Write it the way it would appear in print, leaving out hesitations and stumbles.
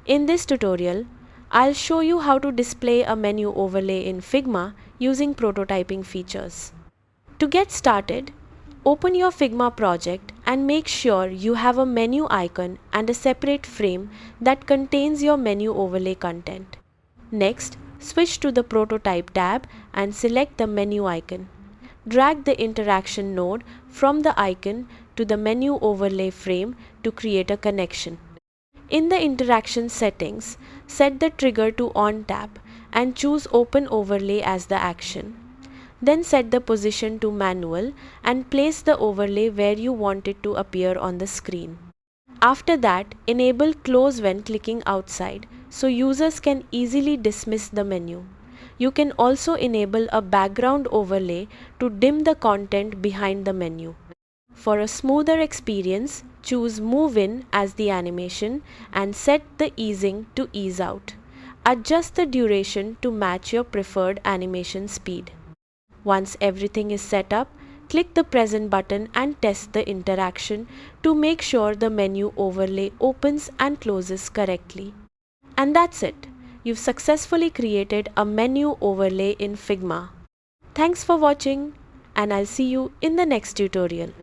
In this tutorial, I'll show you how to display a menu overlay in Figma using prototyping features. To get started, open your Figma project and make sure you have a menu icon and a separate frame that contains your menu overlay content. Next, switch to the Prototype tab and select the menu icon. Drag the interaction node from the icon to the menu overlay frame to create a connection. In the interaction settings, set the trigger to On tab and choose Open Overlay as the action. Then set the position to manual and place the overlay where you want it to appear on the screen. After that, enable Close when clicking outside so users can easily dismiss the menu. You can also enable a background overlay to dim the content behind the menu. For a smoother experience, choose Move In as the animation and set the easing to ease out. Adjust the duration to match your preferred animation speed. Once everything is set up, click the Present button and test the interaction to make sure the menu overlay opens and closes correctly. And that's it. You've successfully created a menu overlay in Figma. Thanks for watching, and I'll see you in the next tutorial.